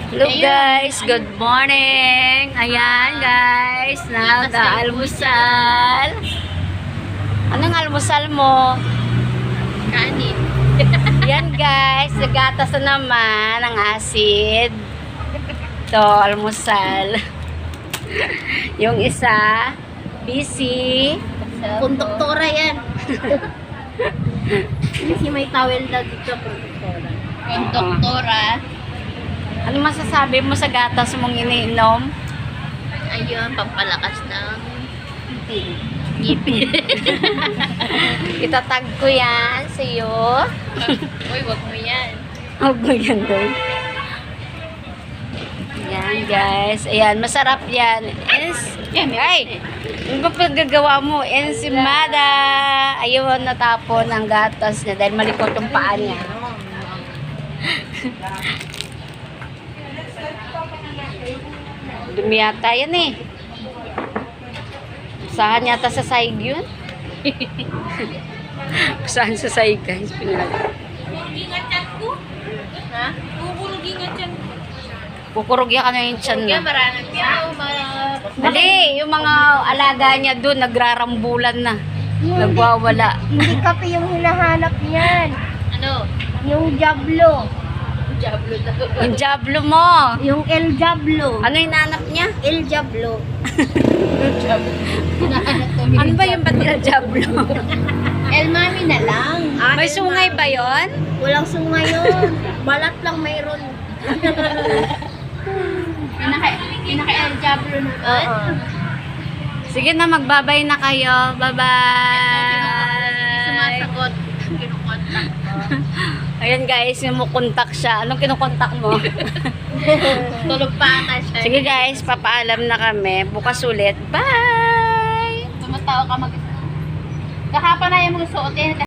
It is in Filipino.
Hello guys, good morning. Ayan guys, nag-almusal. Anong almusal mo? Kanin. Yan guys, nagatas na naman ang acid. Ito, almusal. Yung isa, busy. Konduktora yan. Kasi may towel na dito, konduktora. Konduktora. Ano masasabi mo sa gatas mong iniinom? Ayun, pampalakas ng ngipin. Itatag ko yan sa iyo. Uy, wag mo yan. Huwag mo yan doon. Yan guys. Ayan, masarap yan. Ay! Ano ba paggagawa mo? Ensimada! Ayaw natapon ang gatas niya dahil malikot yung paa niya. Dumi yata yan eh. Usahan yata sa side yun. Usahan sa side guys. Ha? Kukurugi nga dyan. Kukurugya ka na yung tiyan Kaya na. maranag yan. Hindi, yung mga alaga niya doon nagrarambulan na. Nagwawala. Hindi kape yung hinahanap niyan. Ano? Yung Diablo. Diablo na. Yung Diablo mo. Yung El Diablo. Ano yung nanap niya? El Diablo. Hinahanap ko Ano ba yung ba't yung Diablo? El Mami na lang. May sungay ba yon? Walang sungay yun. Balat lang mayroon. Pinaka-El Diablo naman. Sige na, magbabay na kayo. Bye-bye. Sumasagot. Kinukontak ko. Ayan guys, kumukontak siya. Anong kinukontak mo? Tulog pa ata siya. Sige guys, papaalam na kami. Bukas ulit. Bye! Tumatawa ka Kahapon na yung mga suotin.